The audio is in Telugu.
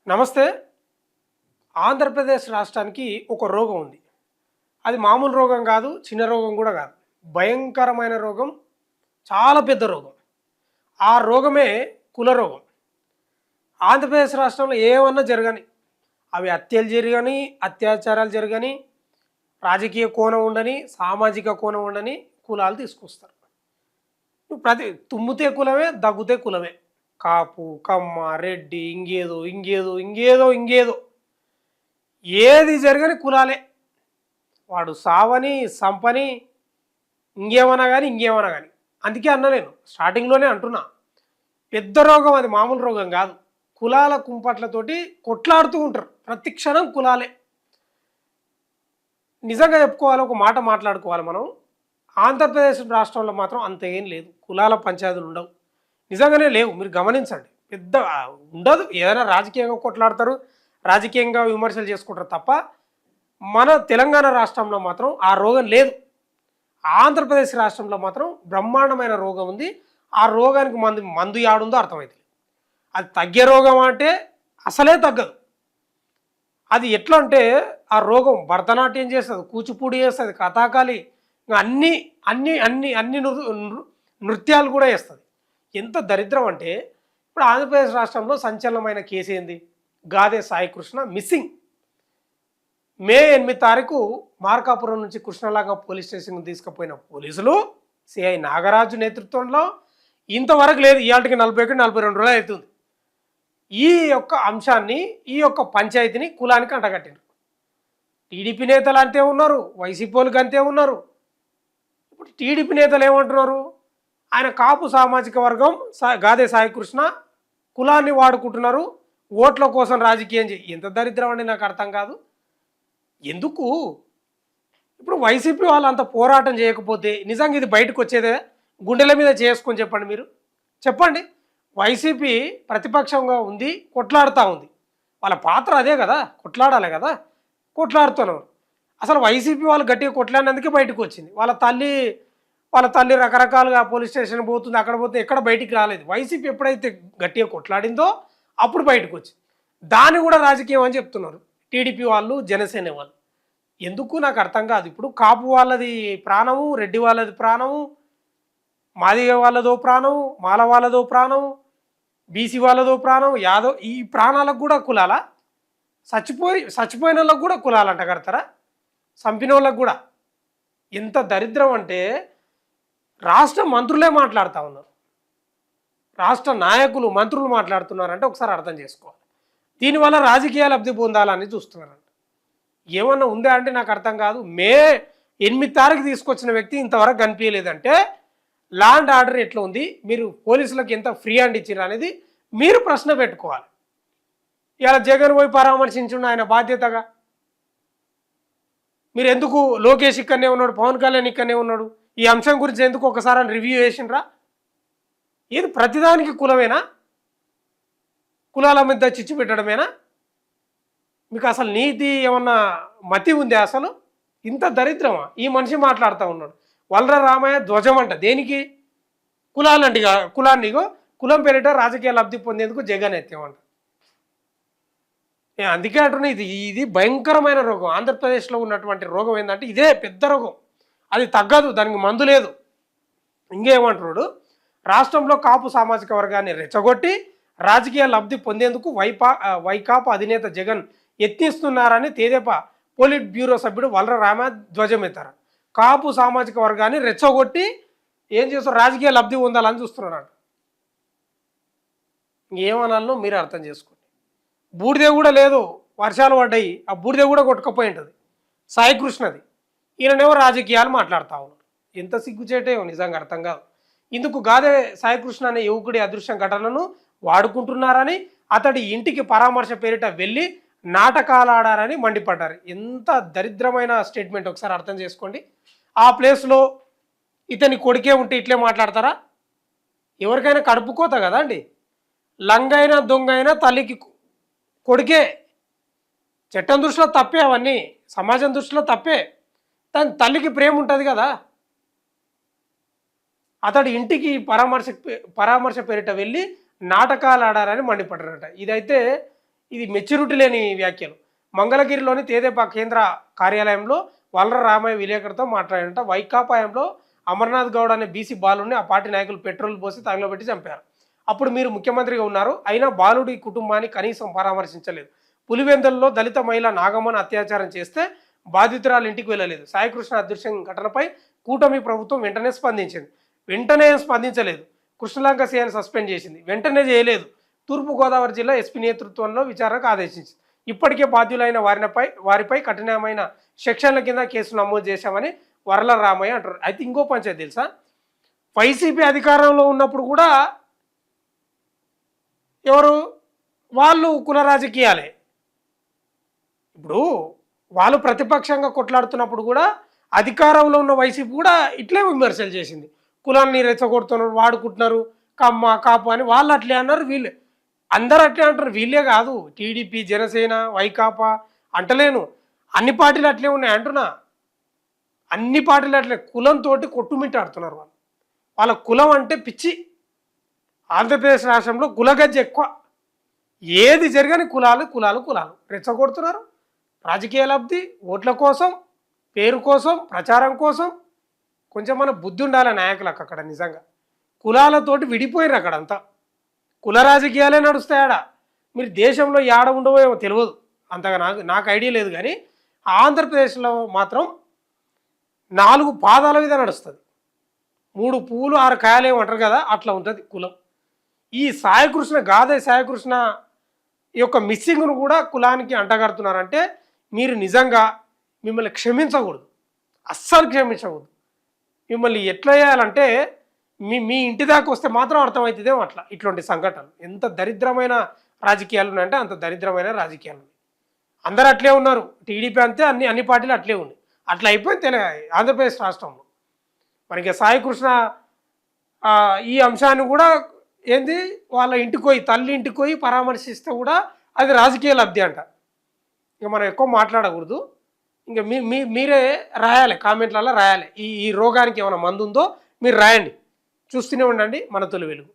నమస్తే. ఆంధ్రప్రదేశ్ రాష్ట్రానికి ఒక రోగం ఉంది. అది మామూలు రోగం కాదు, చిన్న రోగం కూడా కాదు. భయంకరమైన రోగం, చాలా పెద్ద రోగం. ఆ రోగమే కుల రోగం. ఆంధ్రప్రదేశ్ రాష్ట్రంలో ఏమన్నా జరగని, అవి హత్యలు జరగని, అత్యాచారాలు జరగని, రాజకీయ కోణం ఉండని, సామాజిక కోణం ఉండని కులాలు తీసుకొస్తారు. తుమ్మితే కులమే, దగ్గుతే కులమే. కాపు, కమ్మ, రెడ్డి, ఇంకేదో ఏది జరగని కులాలే. వాడు సావని, సంపని, ఇంకేమన్నా కానీ. అందుకే అన్నా నేను స్టార్టింగ్లోనే అంటున్నా, పెద్ద రోగం, అది మామూలు రోగం కాదు. కులాల కుంపట్లతోటి కొట్లాడుతూ ఉంటారు, ప్రతి క్షణం కులాలే. నిజంగా చెప్పుకోవాలి, ఒక మాట మాట్లాడుకోవాలి మనం. ఆంధ్రప్రదేశ్ రాష్ట్రంలో మాత్రం అంత ఏం లేదు, కులాల పంచాయతీలు ఉండవు. నిజంగానే లేవు, మీరు గమనించండి. పెద్ద ఉండదు. ఏదైనా రాజకీయంగా కొట్లాడతారు, రాజకీయంగా విమర్శలు చేసుకుంటారు తప్ప మన తెలంగాణ రాష్ట్రంలో మాత్రం ఆ రోగం లేదు. ఆంధ్రప్రదేశ్ రాష్ట్రంలో మాత్రం బ్రహ్మాండమైన రోగం ఉంది. ఆ రోగానికి మందు యాడుందో అర్థమవుతుంది. అది తగ్గే రోగం అంటే అసలే తగ్గదు. అది ఎట్లా అంటే, ఆ రోగం భరతనాట్యం చేస్తుంది, కూచిపూడి చేస్తుంది, కథాకళి, అన్ని అన్ని అన్ని అన్ని నృత్యాలు కూడా వేస్తుంది. ఎంత దరిద్రం అంటే, ఇప్పుడు ఆంధ్రప్రదేశ్ రాష్ట్రంలో సంచలనమైన కేసు ఏంది? గాదే సాయికృష్ణ మిస్సింగ్. మే 8 తారీఖు మార్కాపురం నుంచి కృష్ణలాగా పోలీస్ స్టేషన్కి తీసుకుపోయిన పోలీసులు, సిఐ నాగరాజు నేతృత్వంలో, ఇంతవరకు లేదు. ఇవాళకి 42 రోజులు అవుతుంది. ఈ యొక్క అంశాన్ని, ఈ యొక్క పంచాయతీని కులానికి అంటగట్టారు. టీడీపీ నేతలు అంతే ఉన్నారు, వైసీపీ వాళ్ళకి అంతే ఉన్నారు. ఇప్పుడు టీడీపీ నేతలు ఏమంటున్నారు? ఆయన కాపు సామాజిక వర్గం, గాదే సాయికృష్ణ, కులాన్ని వాడుకుంటున్నారు, ఓట్ల కోసం రాజకీయం ఎంత దరిద్రం అండి, నాకు అర్థం కాదు. ఎందుకు? ఇప్పుడు వైసీపీ వాళ్ళు అంత పోరాటం చేయకపోతే నిజంగా ఇది బయటకు వచ్చేదే? గుండెల మీద చేసుకొని చెప్పండి, మీరు చెప్పండి. వైసీపీ ప్రతిపక్షంగా ఉంది, కొట్లాడుతూ ఉంది. వాళ్ళ పాత్ర అదే కదా, కొట్లాడాలి కదా, కొట్లాడుతున్నారు. అసలు వైసీపీ వాళ్ళు గట్టిగా కొట్లాడినందుకే బయటకు వచ్చింది. వాళ్ళ తల్లి రకరకాలుగా పోలీస్ స్టేషన్ పోతుంది, అక్కడ పోతే ఎక్కడ బయటికి రాలేదు. వైసీపీ ఎప్పుడైతే గట్టిగా కొట్లాడిందో అప్పుడు బయటకు వచ్చింది. దాన్ని కూడా రాజకీయం అని చెప్తున్నారు టీడీపీ వాళ్ళు, జనసేన వాళ్ళు. ఎందుకు నాకు అర్థం కాదు. ఇప్పుడు కాపు వాళ్ళది ప్రాణము, రెడ్డి వాళ్ళది ప్రాణము, మాదిగ వాళ్ళదో ప్రాణం, మాల వాళ్ళదో ప్రాణం, బీసీ వాళ్ళదో ప్రాణం, యాదవ్, ఈ ప్రాణాలకు కూడా కులాలా? చచ్చిపోయిన వాళ్ళకు కూడా కులాలంట కడతారా? చంపిన వాళ్ళకు కూడా. ఎంత దరిద్రం అంటే, రాష్ట్ర మంత్రులే మాట్లాడుతూ ఉన్నారు, రాష్ట్ర నాయకులు, మంత్రులు మాట్లాడుతున్నారంటే ఒకసారి అర్థం చేసుకోవాలి. దీనివల్ల రాజకీయ లబ్ధి పొందాలని చూస్తున్నారంట. ఏమన్నా ఉందా అంటే నాకు అర్థం కాదు. మే 8 తారీఖు తీసుకొచ్చిన వ్యక్తి ఇంతవరకు కనిపించలేదంటే లా అండ్ ఆర్డర్ ఎట్లా ఉంది, మీరు పోలీసులకు ఎంత ఫ్రీ హ్యాండ్ ఇచ్చారు అనేది మీరు ప్రశ్న పెట్టుకోవాలి. ఇలా జగన్ పోయి పరామర్శించుండు ఆయన బాధ్యతగా. మీరు ఎందుకు లోకేష్ ఇక్కడనే ఉన్నాడు, పవన్ కళ్యాణ్ ఇక్కడనే ఉన్నాడు, ఈ అంశం గురించి ఎందుకు ఒకసారి రివ్యూ చేసిండ్రా? ఏది ప్రతిదానికి కులమేనా? కులాల మీద చిచ్చు పెట్టడమేనా? మీకు అసలు నీతి ఏమన్నా మతి ఉంది? అసలు ఇంత దరిద్రమా? ఈ మనిషి మాట్లాడుతూ ఉన్నాడు. వలర రామయ్య ధ్వజం అంట, దేనికి? కులాలంటే కులాన్నిగో కులం పేరిట రాజకీయ లబ్ధి పొందేందుకు జగన్ ఎత్తేమంట. అందుకే అంటున్నా, ఇది భయంకరమైన రోగం. ఆంధ్రప్రదేశ్లో ఉన్నటువంటి రోగం ఏంటంటే ఇదే పెద్ద రోగం. అది తగ్గదు, దానికి మందు లేదు. ఇంకేమంటున్నాడు? రాష్ట్రంలో కాపు సామాజిక వర్గాన్ని రెచ్చగొట్టి రాజకీయ లబ్ధి పొందేందుకు వైకాపా అధినేత జగన్ యత్నిస్తున్నారని తెదేపా పోలిట్ బ్యూరో సభ్యుడు వలర రామ ధ్వజమెత్తారు. కాపు సామాజిక వర్గాన్ని రెచ్చగొట్టి ఏం చేస్తారు? రాజకీయ లబ్ధి పొందాలని చూస్తున్నారంట. ఏమనాలో మీరు అర్థం చేసుకోండి. బూడిదే కూడా లేదు, వర్షాలు పడ్డాయి, ఆ బూడిదే కూడా కొట్టుకపోయి ఉంటుంది సాయికృష్ణది. ఈయననేమో రాజకీయాలు మాట్లాడుతూ ఉన్నారు. ఎంత సిగ్గుచేటో నిజంగా అర్థం కాదు. ఇందుకు గాదే సాయికృష్ణ అనే యువకుడి అదృశ్య ఘటనను వాడుకుంటున్నారని, అతడి ఇంటికి పరామర్శ పేరిట వెళ్ళి నాటకాలు ఆడారని మండిపడ్డారు. ఎంత దరిద్రమైన స్టేట్మెంట్ ఒకసారి అర్థం చేసుకోండి. ఆ ప్లేస్లో ఇతని కొడుకే ఉంటే ఇట్లే మాట్లాడతారా? ఎవరికైనా కడుపుకోత కదా అండి. లంగైనా దొంగైనా తల్లికి కొడుకే. చట్టం దృష్టిలో తప్పే, అవన్నీ సమాజం దృష్టిలో తప్పే. దాని తల్లికి ప్రేమ ఉంటుంది కదా. అతడి ఇంటికి పరామర్శ పేరిట వెళ్ళి నాటకాలు ఆడారని మండిపడ్డారట. ఇదైతే ఇది మెచ్యూరిటీ లేని వ్యాఖ్యలు. మంగళగిరిలోని తేదేపా కేంద్ర కార్యాలయంలో వలర రామయ్య విలేకరులతో మాట్లాడినట వైకాపాయంలో అమర్నాథ్ గౌడ్ అనే బీసీ బాలుడిని ఆ పార్టీ నాయకులు పెట్రోల్ పోసి తగలబెట్టి చంపారు. అప్పుడు మీరు ముఖ్యమంత్రిగా ఉన్నారు, అయినా బాలుడి కుటుంబాన్ని కనీసం పరామర్శించలేదు. పులివెందులలో దళిత మహిళ నాగమ్మను అత్యాచారం చేస్తే బాధితురాలు ఇంటికి వెళ్ళలేదు. సాయికృష్ణ అదృశ్యం ఘటనపై కూటమి ప్రభుత్వం వెంటనే స్పందించింది. వెంటనే స్పందించలేదు. కృష్ణలంక సీఐని సస్పెండ్ చేసింది. వెంటనే చేయలేదు. తూర్పుగోదావరి జిల్లా ఎస్పీ నేతృత్వంలో విచారణకు ఆదేశించింది. ఇప్పటికే బాధ్యులైన వారిపై కఠినమైన సెక్షన్ల కింద కేసు నమోదు చేశామని వరల రామయ్య అంటారు. అయితే ఇంకో పంచాయతీ తెలుసా, వైసీపీ అధికారంలో ఉన్నప్పుడు కూడా ఎవరు వాళ్ళు కుల రాజకీయాలే. ఇప్పుడు వాళ్ళు ప్రతిపక్షంగా కొట్లాడుతున్నప్పుడు కూడా అధికారంలో ఉన్న వైసీపీ కూడా ఇట్లే విమర్శలు చేసింది. కులాన్ని రెచ్చగొడుతున్నారు, వాడుకుంటున్నారు, కమ్మ కాపు అని వాళ్ళు అట్లే అన్నారు, వీళ్ళే అందరూ అట్లే అంటారు. వీళ్ళే కాదు, టీడీపీ, జనసేన, వైకాపా అంటలేను, అన్ని పార్టీలు అట్లే ఉన్నాయి అంటున్నా. అన్ని పార్టీలు అట్లే కులంతో కొట్టుమిట్టాడుతున్నారు వాళ్ళు. వాళ్ళ కులం అంటే పిచ్చి. ఆంధ్రప్రదేశ్ రాష్ట్రంలో కులగజ్జ ఎక్కువ. ఏది జరగని కులాలు కులాలు కులాలు రెచ్చగొడుతున్నారు. రాజకీయ లబ్ధి, ఓట్ల కోసం, పేరు కోసం, ప్రచారం కోసం. కొంచెం మన బుద్ధి ఉండాలి నాయకులకు. అక్కడ నిజంగా కులాలతోటి విడిపోయారు అక్కడంతా. కుల రాజకీయాలే నడుస్తాయాడ. మీరు దేశంలో ఏడ ఉండవో ఏమో తెలియదు, అంతగా నాకు ఐడియా లేదు. కానీ ఆంధ్రప్రదేశ్లో మాత్రం 4 పాదాల మీద నడుస్తుంది. 3 పువ్వులు 6 కాయలు ఏమంటారు కదా, అట్లా ఉంటుంది కులం. ఈ సాయికృష్ణ, గాదే సాయికృష్ణ యొక్క మిస్సింగ్ను కూడా కులానికి అంటగడుతున్నారంటే మీరు నిజంగా మిమ్మల్ని క్షమించకూడదు, అస్సలు క్షమించకూడదు. మిమ్మల్ని ఎట్లా చేయాలంటే మీ ఇంటి దాకా వస్తే మాత్రం అర్థమవుతుందేమో అట్లా. ఇట్లాంటి సంఘటనలు ఎంత దరిద్రమైన రాజకీయాలు ఉన్నాయంటే అంత దరిద్రమైన రాజకీయాలు ఉన్నాయి. అందరూ అట్లే ఉన్నారు. టీడీపీ అంతే, అన్ని పార్టీలు అట్లే ఉన్నాయి. అట్లా అయిపోయింది ఆంధ్రప్రదేశ్ రాష్ట్రంలో. మనకి సాయికృష్ణ ఈ అంశాన్ని కూడా ఏంది, వాళ్ళ ఇంటికి పోయి, తల్లి ఇంటికి పోయి పరామర్శిస్తే కూడా అది రాజకీయ లబ్ధి అంట. ఇక మనం ఎక్కువ మాట్లాడకూడదు. ఇంకా మీరే రాయాలి, కామెంట్లలో రాయాలి. ఈ రోగానికి ఏమైనా మందు ఉందో మీరు రాయండి. చూస్తూనే ఉండండి మన తొలి వెలుగు.